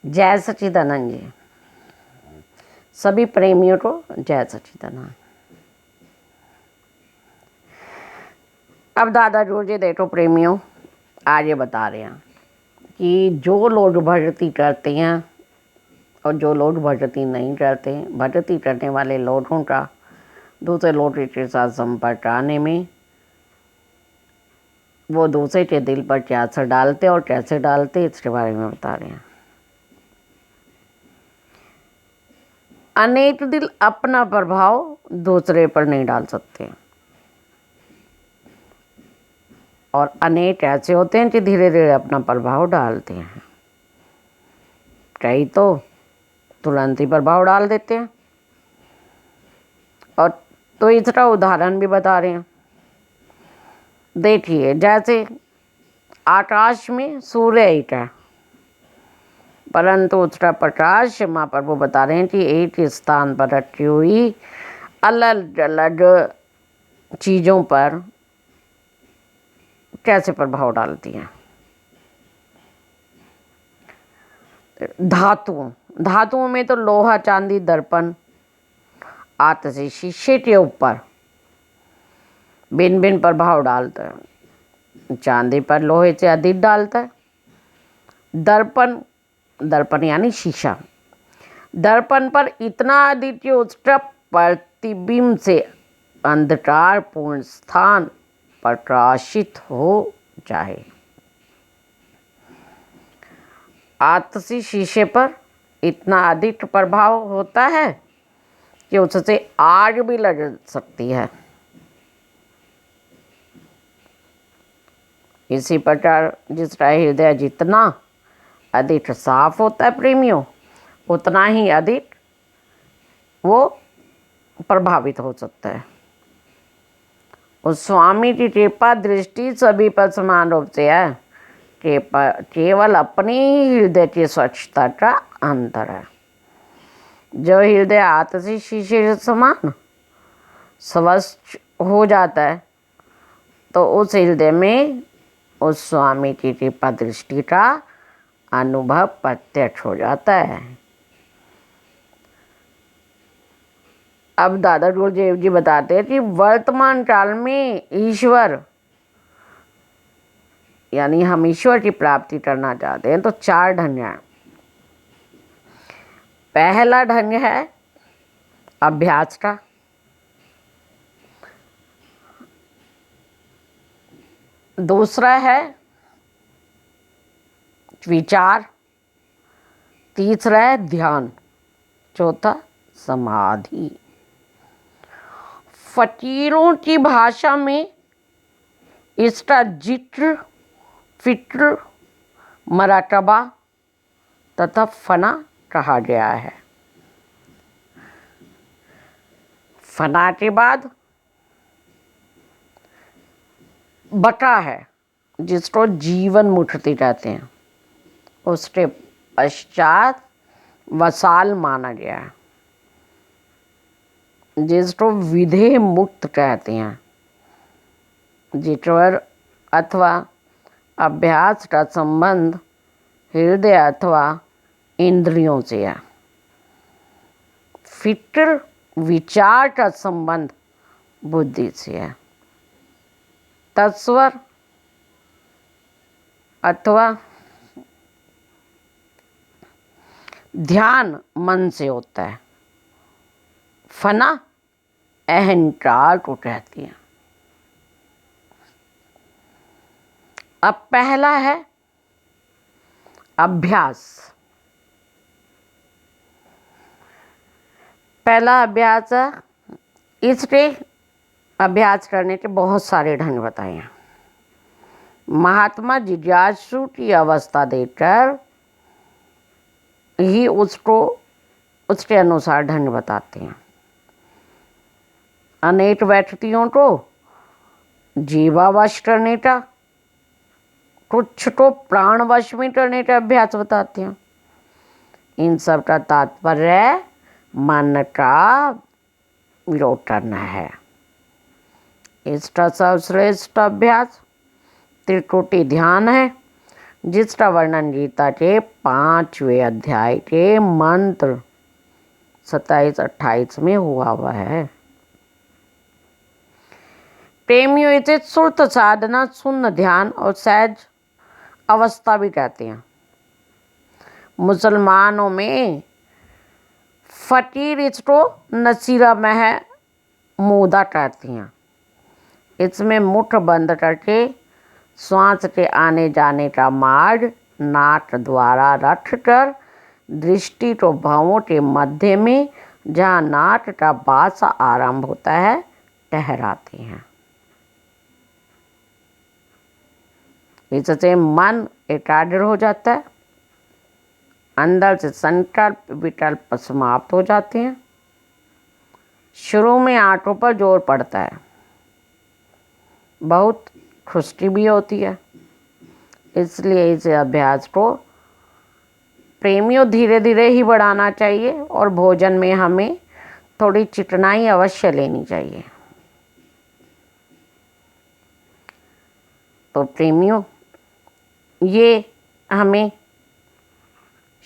जय सच्चिदानंद जी। सभी प्रेमियों को जय सच्चिदानंद। अब दादा जी देखो प्रेमियों, आज ये बता रहे हैं कि जो लोग भक्ति करते हैं और जो लोग भक्ति नहीं करते, भक्ति करने वाले लोगों का दूसरे लोगों के साथ संपर्क आने में वो दूसरे के दिल पर क्या असर डालते और कैसे डालते, इसके बारे में बता रहे हैं। अनेक दिल अपना प्रभाव दूसरे पर नहीं डाल सकते और अनेक ऐसे होते हैं कि धीरे धीरे अपना प्रभाव डालते हैं। कई तो तुरंत ही प्रभाव डाल देते हैं। और तो इसका उदाहरण भी बता रहे हैं। देखिए, जैसे आकाश में सूर्य एक है, परंतु उसका प्रकाश महाप्रभु बता रहे हैं कि एक स्थान पर रखी हुई अलग अलग चीज़ों पर कैसे प्रभाव डालती हैं। धातुओं में तो लोहा, चांदी, दर्पण आते शीशे के ऊपर भिन्न भिन्न प्रभाव डालता है। चांदी पर लोहे से अधिक डालता है। दर्पण यानी शीशा, दर्पण पर इतना अधिक कि उसका प्रतिबिंब से अंधकारपूर्ण स्थान प्रकाशित हो जाए। आतशी शीशे पर इतना अधिक प्रभाव होता है कि उससे आग भी लग सकती है। इसी प्रकार जिसका हृदय जितना अधिक साफ होता है प्रेमियों, उतना ही अधिक वो प्रभावित हो सकता है। उस स्वामी की कृपा दृष्टि सभी पर समान रूप से है। केवल अपनी ही हृदय की स्वच्छता का अंतर है। जो हृदय आतशी शीशे के समान स्वच्छ हो जाता है तो उस हृदय में उस स्वामी की कृपा दृष्टि का अनुभव प्रत्यक्ष हो जाता है। अब दादा गुरुदेव जी बताते हैं कि वर्तमान काल में ईश्वर यानी हम ईश्वर की प्राप्ति करना चाहते हैं तो 4 ढंग हैं। पहला ढंग है अभ्यास का, दूसरा है विचार, तीसरा है ध्यान, चौथा समाधि। फकीरों की भाषा में इसका जिक्र, फिक्र, मराकबा तथा फना कहा गया है। फना के बाद बका है, जिसको जीवन मुक्ति कहते हैं। उसके पश्चात वसाल माना गया है, जिसको विधेय मुक्त कहते हैं। जिक्र अथवा अभ्यास का संबंध हृदय अथवा इंद्रियों से है। फिक्र, विचार का संबंध बुद्धि से है। तत्स्वर अथवा ध्यान मन से होता है। फना अहंकार को कहती है। अब पहला है अभ्यास। पहला अभ्यास है, इसके अभ्यास करने के बहुत सारे ढंग बताए हैं। महात्मा जिज्ञासु की अवस्था देकर ही उसको उसके अनुसार ढंग बताते हैं। अनेक व्यक्तियों को जीवावश करने का, कुछ को प्राणवश में करने का अभ्यास बताते हैं। इन सब का तात्पर्य मन का विरोध करना है। इसका सर्वश्रेष्ठ अभ्यास त्रिकुटी ध्यान है। जिसका वर्णन गीता के 5वें अध्याय के मंत्र 27-28 में हुआ है। प्रेमियों इसे सुरत साधना, शून्य ध्यान और सहज अवस्था भी कहते हैं। मुसलमानों में फकीर इसको नसीरा महमूदा कहती हैं। इसमें मुठ बंद करके श्वास के आने जाने का मार्ग नाक द्वारा रखकर दृष्टि को भावों के मध्य में, जहाँ नाक का बासा आरंभ होता है, ठहराते हैं। इससे मन एकाग्र हो जाता है, अंदर से संकल्प विकल्प समाप्त हो जाते हैं। शुरू में आंखों पर जोर पड़ता है, बहुत खुश्की भी होती है, इसलिए इस अभ्यास को प्रेमियों धीरे धीरे ही बढ़ाना चाहिए और भोजन में हमें थोड़ी चिकनाई अवश्य लेनी चाहिए। तो प्रेमियों, ये हमें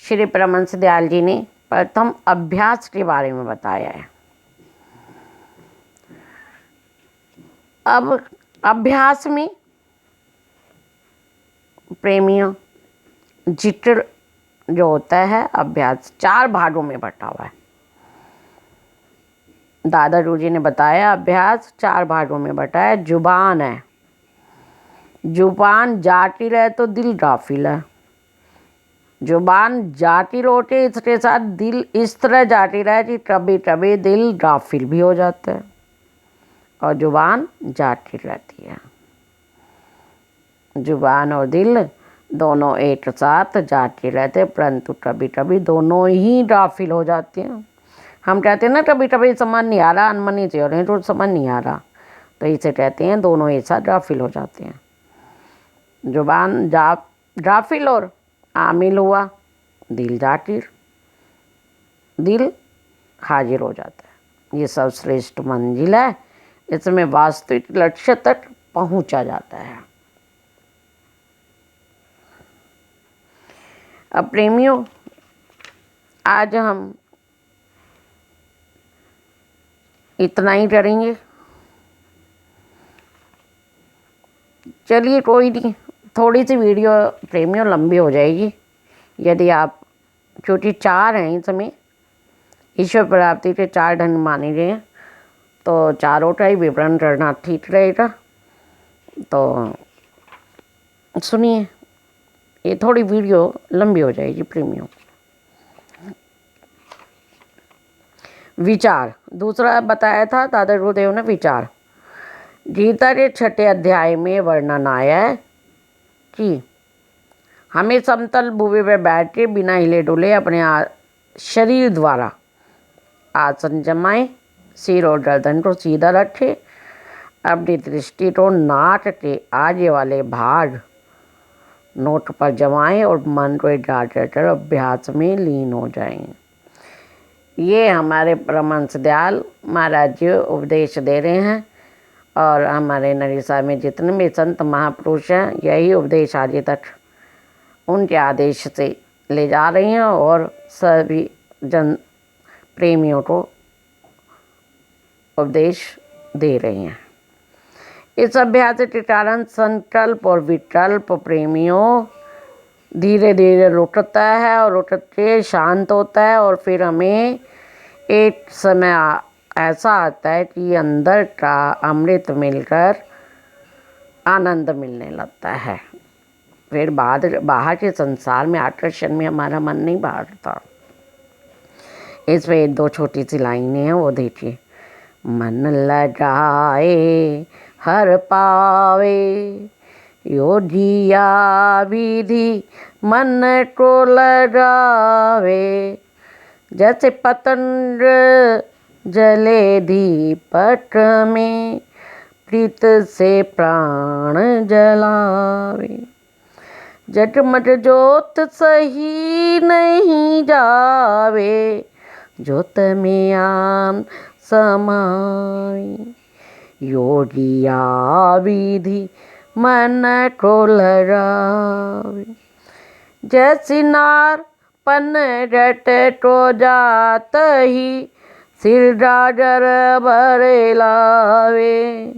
श्री परमहंस दयाल जी ने प्रथम अभ्यास के बारे में बताया है। अब अभ्यास में प्रेमियों जिक्र जो होता है, अभ्यास 4 भागों में बटा हुआ है। दादा जी ने बताया अभ्यास 4 भागों में बटा है। जुबान है, जुबान जाती रहे तो दिल गाफिल है। जुबान जाती रोटे, इसके साथ दिल इस तरह जाती रहे कि कभी कभी दिल गाफिल भी हो जाता है और जुबान जाती रहती है। जुबान और दिल दोनों एक साथ जाते रहते, परंतु कभी कभी दोनों ही गाफिल हो जाते हैं। हम कहते हैं ना कभी कभी समझ नहीं आ रहा, अनमनी से हो रहे हैं तो समझ नहीं आ रहा, तो इसे कहते हैं दोनों एक साथ गाफिल हो जाते हैं। जुबान गाफिल और आमिल हुआ, दिल जाकिर, दिल हाजिर हो जाता है। ये सर्वश्रेष्ठ मंजिल है, इसमें वास्तविक लक्ष्य तक पहुंचा जाता है। अब प्रेमियों, आज हम इतना ही करेंगे। चलिए कोई नहीं, थोड़ी सी वीडियो प्रेमियों लंबी हो जाएगी यदि आप, क्योंकि 4 हैं इसमें, ईश्वर प्राप्ति के 4 ढंग माने गए हैं, तो चारों का ही विवरण करना ठीक रहेगा। तो सुनिए, ये थोड़ी वीडियो लंबी हो जाएगी प्रेमियों। विचार, दूसरा बताया था दादा गुरुदेव ने विचार। गीता के 6ठे अध्याय में वर्णन आया है कि हमें समतल भूमि पर बैठ के बिना हिले डुले अपने शरीर द्वारा आसन जमाएं, सिर और गर्दन को सीधा रखें, अपनी दृष्टि को नाक के आगे वाले भाग नोट पर जमाएं और मन को एकाग्र कर अभ्यास में लीन हो जाएं। ये हमारे परमहंस दयाल महाराज जी उपदेश दे रहे हैं और हमारे नरीसा में जितने भी संत महापुरुष हैं यही उपदेश आगे तक उनके आदेश से ले जा रहे हैं और सभी जन प्रेमियों को उपदेश दे रहे हैं। इस अभ्यास के कारण संकल्प और विकल्प प्रेमियों धीरे धीरे रुकता है और रुक के शांत होता है और फिर हमें एक समय ऐसा आता है कि अंदर का अमृत मिलकर आनंद मिलने लगता है। फिर बाहर के संसार में आकर्षण में हमारा मन नहीं भागता। इसमें 2 छोटी सी लाइनें हैं, वो देखिए। मन लगाए हर पावे, योगिया विधि मन को लगावे, जैसे पतंग जले दीपक में, प्रीत से प्राण जलावे। जगमग जोत सही नहीं जावे, जोत में आन समाई, योगिया विधि मन को लहरावे। जैसी नार पन रट तो जात ही सिर डागर भरे लावे।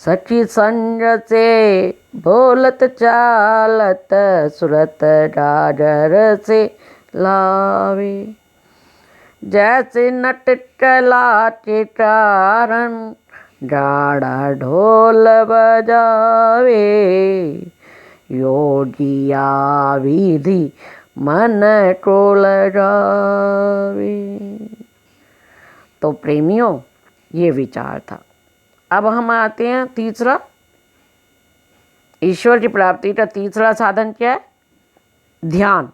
सखी संग से बोलत चालत सुरत डागर से लावे। जैसे नट चला चितारन डाड़ा ढोल बजावे। योगिया विधि मन को लजावे। तो प्रेमियों, ये विचार था। अब हम आते हैं तीसरा, ईश्वर की प्राप्ति का तीसरा साधन क्या है? ध्यान।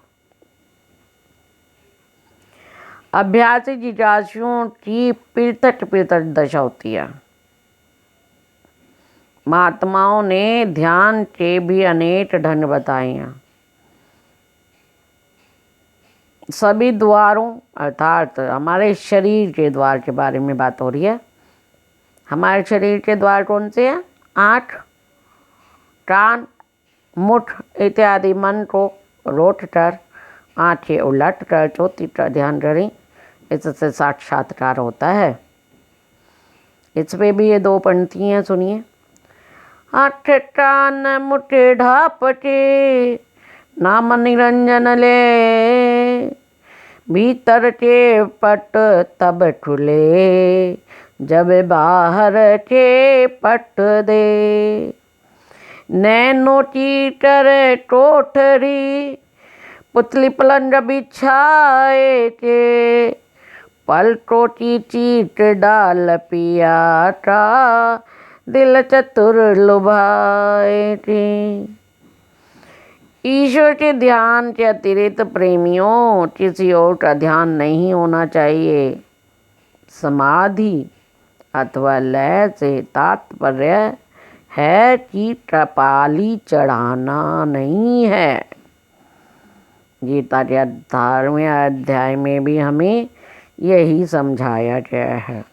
अभ्यासी जिज्ञासुओं की पृथक पृथक दशा होती है। महात्माओं ने ध्यान के भी अनेक ढंग बताए हैं। सभी द्वारों अर्थात हमारे शरीर के द्वार के बारे में बात हो रही है। हमारे शरीर के द्वार कौन से हैं? आँख, कान, मुठ इत्यादि मन को रोट कर, आँखें उलट कर चौथी का ध्यान करें, इससे साक्षात्कार होता है। इस पे भी ये दो पंक्तियाँ सुनिए। आँख कान मुठ ढापटे नाम निरंजन ले। भीतर के पट तब खुले जब बाहर के पट दे। नैनो चीटर कोठरी पुतली पलंग बिछाए के। पलकों की चीट डाल पिया का दिल चतुर लुभाए के। ईश्वर के ध्यान के अतिरिक्त प्रेमियों किसी और का ध्यान नहीं होना चाहिए। समाधि अथवा लय से तात्पर्य है कि कृपाली चढ़ाना नहीं है। गीता के 18वें अध्याय में भी हमें यही समझाया गया है।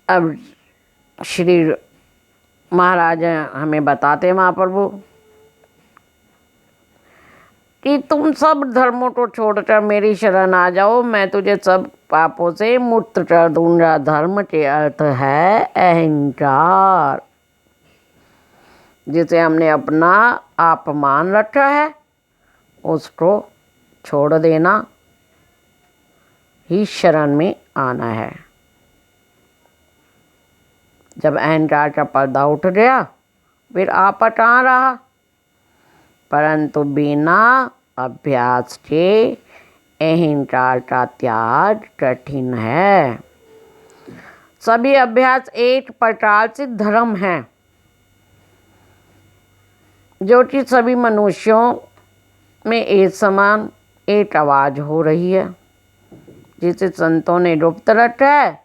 अब श्री महाराज हमें बताते महाप्रभु कि तुम सब धर्मों को छोड़कर मेरी शरण आ जाओ, मैं तुझे सब पापों से मुक्त कर दूंगा। धर्म के अर्थ है अहंकार, जिसे हमने अपना आप मान रखा है, उसको छोड़ देना ही शरण में आना है। जब अहंकार का पर्दा उठ गया फिर आपा कहाँ रहा। परंतु बिना अभ्यास के अहंकार का त्याग कठिन है। सभी अभ्यास एक प्रकार से धर्म है, जो कि सभी मनुष्यों में एक समान एक आवाज़ हो रही है, जिसे संतों ने गुप्त रखा है।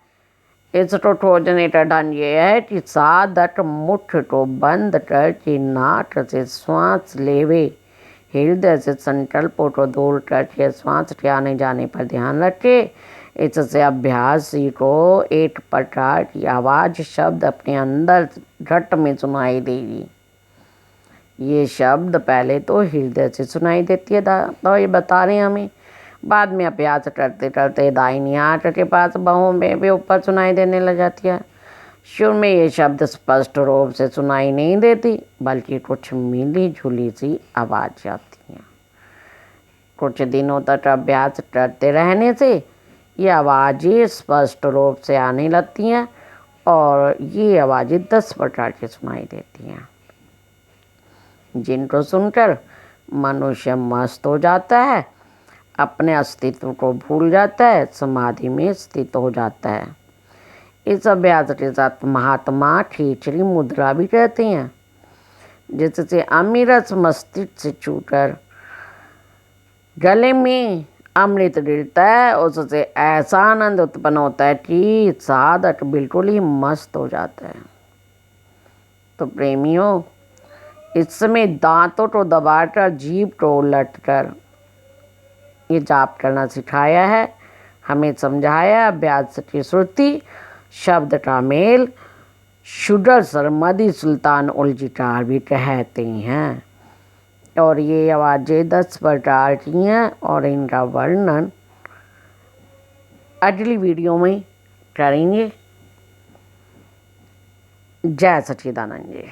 इसको खोजने का ढंग ये है कि साधक मुठ को बंद करके नाक से श्वास लेवे, हृदय से संकल्पों को दूर करके श्वास के आने जाने पर ध्यान रखे। इससे अभ्यासी को एक प्रकार की आवाज़ शब्द अपने अंदर घट में सुनाई देगी। ये शब्द पहले तो हृदय से सुनाई देती है, तो ये बता रहे हैं हमें। बाद में अभ्यास करते करते दाहिनी आंख के पास बाहों में भी ऊपर सुनाई देने लग जाती है। शुरू में ये शब्द स्पष्ट रूप से सुनाई नहीं देती, बल्कि कुछ मिली जुली सी आवाज़ आती है। कुछ दिनों तक अभ्यास करते रहने से ये आवाज़ें स्पष्ट रूप से आने लगती हैं और ये आवाज़ें 10 प्रकार की सुनाई देती हैं, जिनको सुनकर मनुष्य मस्त हो जाता है, अपने अस्तित्व को भूल जाता है, समाधि में स्थित हो जाता है। इस अभ्यास के साथ महात्मा खींचड़ी मुद्रा भी कहते हैं, जिससे अमृत मस्तिष्क से छूकर गले में अमृत गिरता है। उससे ऐसा आनंद उत्पन्न होता है कि साधक बिल्कुल ही मस्त हो जाता है। तो प्रेमियों, इस समय दांतों को दबाकर जीभ को उलटकर ये जाप करना सिखाया है, हमें समझाया। अभ्यास की श्रुति, शब्द का मेल शुडर सरमदी सुल्तान उल जिटार भी कहते हैं। और ये आवाज़ें 10 प्रकार की हैं और इनका वर्णन अगली वीडियो में करेंगे। जय सच्चिदानंद जी।